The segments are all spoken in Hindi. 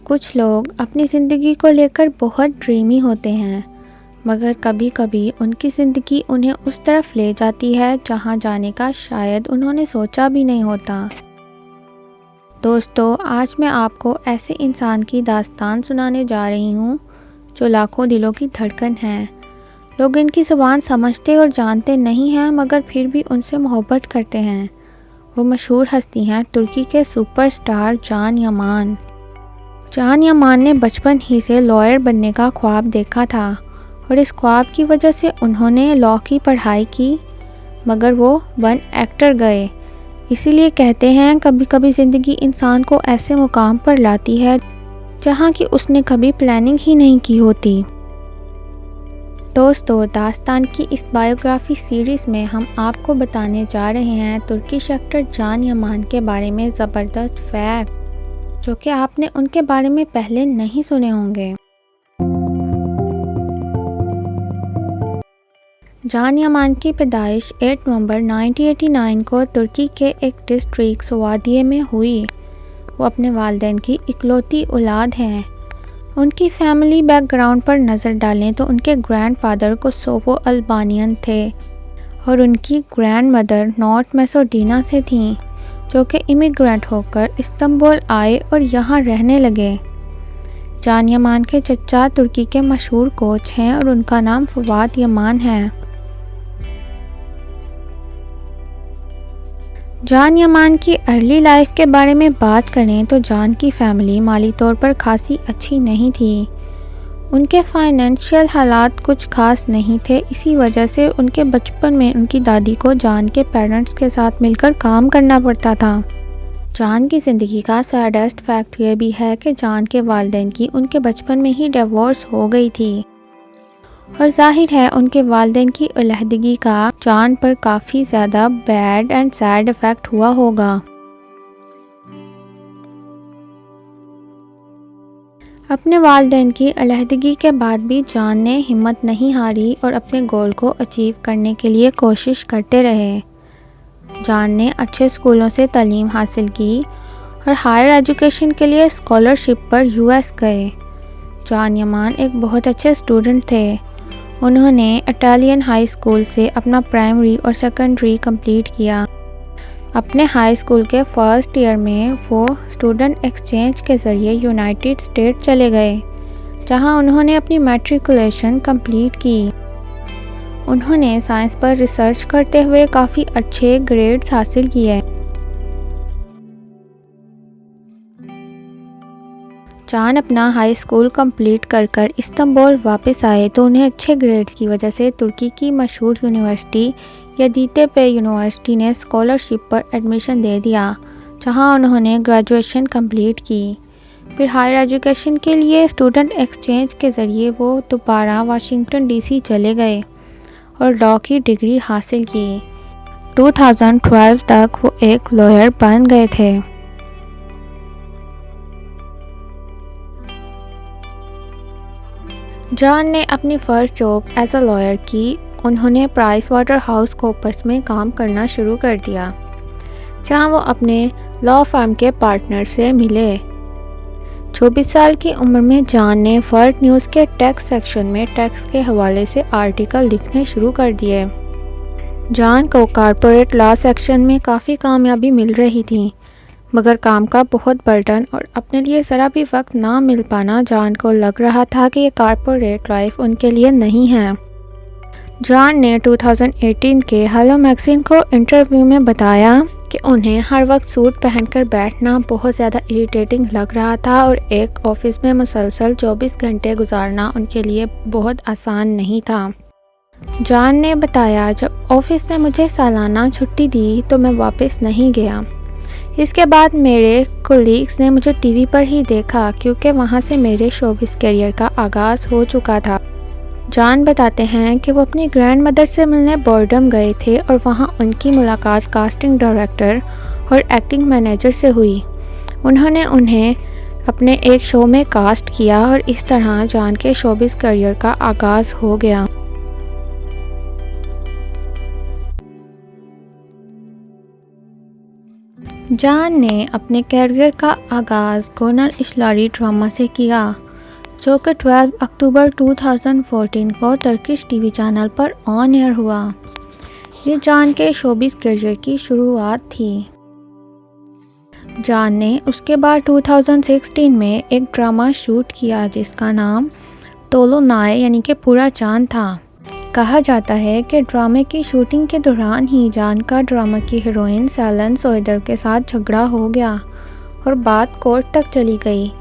कुछ लोग अपनी ज़िंदगी को लेकर बहुत ड्रीमी होते हैं, मगर कभी-कभी उनकी ज़िंदगी उन्हें उस तरफ ले जाती है जहां जाने का शायद उन्होंने सोचा भी नहीं होता। दोस्तों, आज मैं आपको ऐसे इंसान की दास्तान सुनाने जा रही हूं जो लाखों दिलों की धड़कन है। लोग इनकी ज़ुबान समझते और जानते नहीं हैं, मगर फिर भी उनसे मोहब्बत करते हैं। वो मशहूर हस्ती हैं तुर्की के सुपरस्टार जान यामान। जान यामान ने बचपन ही से लॉयर बनने का ख्वाब देखा था और इस ख्वाब की वजह से उन्होंने लॉ की पढ़ाई की, मगर वो वन एक्टर गए। इसीलिए कहते हैं कभी कभी ज़िंदगी इंसान को ऐसे मुकाम पर लाती है जहां की उसने कभी प्लानिंग ही नहीं की होती। दोस्तों, दास्तान की इस बायोग्राफी सीरीज़ में हम आपको बताने जा रहे हैं तुर्किश एक्टर जान यामान के बारे में ज़बरदस्त फैक्ट जो कि आपने उनके बारे में पहले नहीं सुने होंगे। जान यामान की पैदाइश 8 नवंबर 1989 को तुर्की के एक डिस्ट्रिक्ट सुवादिये में हुई। वो अपने वालिदैन की इकलौती औलाद हैं। उनकी फैमिली बैकग्राउंड पर नज़र डालें तो उनके ग्रैंडफादर कोसोवो अल्बानियन थे और उनकी ग्रैंड मदर नॉर्थ मैसेडोनिया से थीं, जो कि इमिग्रेंट होकर इस्तांबुल आए और यहाँ रहने लगे। जान यामान के चचा तुर्की के मशहूर कोच हैं और उनका नाम फवाद यामान है। जान यामान की अर्ली लाइफ के बारे में बात करें तो जान की फैमिली माली तौर पर खासी अच्छी नहीं थी। उनके फाइनेंशियल हालात कुछ खास नहीं थे। इसी वजह से उनके बचपन में उनकी दादी को जान के पेरेंट्स के साथ मिलकर काम करना पड़ता था। जान की ज़िंदगी का सैडेस्ट फैक्ट यह भी है कि जान के वालिदैन की उनके बचपन में ही डिवोर्स हो गई थी और जाहिर है उनके वालिदैन की अलहदगी का जान पर काफ़ी ज़्यादा बैड एंड सैड इफ़ेक्ट हुआ होगा। अपने वालिदैन की अलहदगी के बाद भी जान ने हिम्मत नहीं हारी और अपने गोल को अचीव करने के लिए कोशिश करते रहे। जान ने अच्छे स्कूलों से तालीम हासिल की और हायर एजुकेशन के लिए स्कॉलरशिप पर यूएस गए। जान यामान एक बहुत अच्छे स्टूडेंट थे। उन्होंने इटालियन हाई स्कूल से अपना प्राइमरी और सेकेंडरी कंप्लीट किया। अपने हाई स्कूल के फर्स्ट ईयर में वो स्टूडेंट एक्सचेंज के ज़रिए यूनाइटेड स्टेट चले गए, जहां उन्होंने अपनी मैट्रिकुलेशन कंप्लीट की। उन्होंने साइंस पर रिसर्च करते हुए काफ़ी अच्छे ग्रेड्स हासिल किए। जान अपना हाई स्कूल कंप्लीट कर इस्तांबुल वापस आए तो उन्हें अच्छे ग्रेड्स की वजह से तुर्की की मशहूर यूनिवर्सिटी यदीतेपे यूनिवर्सिटी ने स्कॉलरशिप पर एडमिशन दे दिया, जहां उन्होंने ग्रेजुएशन कंप्लीट की। फिर हायर एजुकेशन के लिए स्टूडेंट एक्सचेंज के ज़रिए वो दोबारा वाशिंगटन डीसी चले गए और लॉ की डिग्री हासिल की। 2012 तक वो एक लॉयर बन गए थे। जान ने अपनी first job as a lawyer की। उन्होंने प्राइस वाटर हाउस कूपर्स में काम करना शुरू कर दिया, जहां वो अपने लॉ फर्म के पार्टनर से मिले। 24 साल की उम्र में जान ने वर्ल्ड न्यूज़ के टैक्स सेक्शन में टैक्स के हवाले से आर्टिकल लिखने शुरू कर दिए। जान को कॉर्पोरेट लॉ सेक्शन में काफ़ी कामयाबी मिल रही थी, मगर काम का बहुत बर्डन और अपने लिए ज़रा भी वक्त ना मिल पाना जान को लग रहा था कि ये कॉर्पोरेट लाइफ उनके लिए नहीं है। जान ने 2018 के हेलो मैगज़ीन को इंटरव्यू में बताया कि उन्हें हर वक्त सूट पहनकर बैठना बहुत ज़्यादा इरिटेटिंग लग रहा था और एक ऑफिस में मुसलसल 24 घंटे गुजारना उनके लिए बहुत आसान नहीं था। जान ने बताया, जब ऑफिस ने मुझे सालाना छुट्टी दी तो मैं वापस नहीं गया। इसके बाद मेरे कोलीग्स ने मुझे टीवी पर ही देखा, क्योंकि वहाँ से मेरे शोबिस करियर का आगाज़ हो चुका था। जान बताते हैं कि वो अपनी ग्रैंड मदर से मिलने बोर्डम गए थे और वहाँ उनकी मुलाकात कास्टिंग डायरेक्टर और एक्टिंग मैनेजर से हुई। उन्होंने उन्हें अपने एक शो में कास्ट किया और इस तरह जान के शोबिस करियर का आगाज़ हो गया। जान ने अपने कैरियर का आगाज़ गोनल इशलारी ड्रामा से किया, जो कि 12 अक्टूबर 2014 को तुर्किश टीवी चैनल पर ऑन एयर हुआ। ये जान के शोबिज़ करियर की शुरुआत थी। जान ने उसके बाद 2016 में एक ड्रामा शूट किया जिसका नाम तोलोनाय यानी कि पूरा चांद था। कहा जाता है कि ड्रामे की शूटिंग के दौरान ही जान का ड्रामा की हीरोइन सेलन सोइदर के साथ झगड़ा हो गया और बात कोर्ट तक चली गई।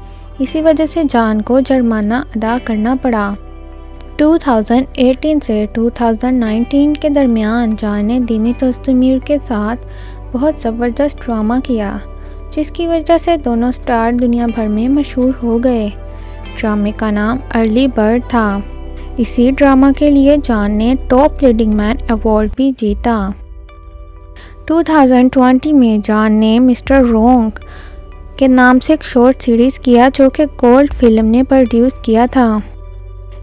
इसी वजह से जान को जुर्माना अदा करना पड़ा। 2018 से 2019 के दरमियान जान ने दिमित ओज़देमिर के साथ बहुत ज़बरदस्त ड्रामा किया, जिसकी वजह से दोनों स्टार दुनिया भर में मशहूर हो गए। ड्रामे का नाम अर्ली बर्ड था। इसी ड्रामा के लिए जान ने टॉप लीडिंग मैन अवार्ड भी जीता। 2020 में जान ने मिस्टर रोंग के नाम से एक शॉर्ट सीरीज़ किया, जो कि गोल्ड फिल्म ने प्रोड्यूस किया था।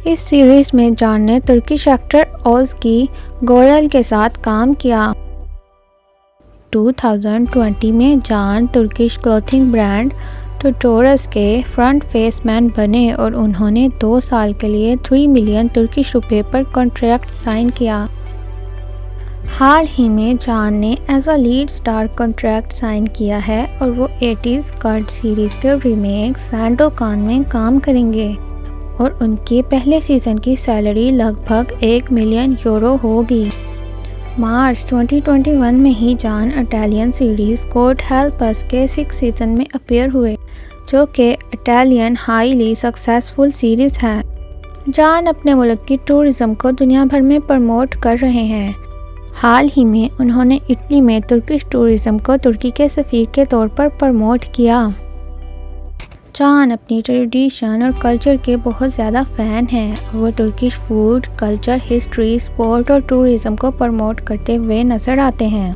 इस सीरीज़ में जान ने तुर्किश एक्टर ओज़गी गोरल के साथ काम किया। 2020 में जान तुर्किश क्लॉथिंग ब्रांड टोटोरस के फ्रंट फेस मैन बने और उन्होंने 2 साल के लिए 3 मिलियन तुर्किश रुपए पर कॉन्ट्रैक्ट साइन किया। हाल ही में जान ने as a lead star contract sign किया है और वो 80s कल्ट सीरीज़ के रीमेक सैंडोकान में काम करेंगे और उनके पहले सीज़न की सैलरी लगभग 1 मिलियन यूरो होगी। मार्च 2021 में ही जान Italian series God help us के 6 सीज़न में अपीयर हुए, जो कि इटालियन हाईली सक्सेसफुल सीरीज़ है। जान अपने मुल्क की टूरिज़्म को दुनिया भर में प्रमोट कर रहे हैं। हाल ही में उन्होंने इटली में तुर्किश टूरिज़्म को तुर्की के सफ़ीर के तौर पर प्रमोट किया। जान अपनी ट्रेडिशन और कल्चर के बहुत ज़्यादा फ़ैन हैं। वो Turkish food, culture, history, sport और टूरिज़्म को प्रमोट करते हुए नज़र आते हैं।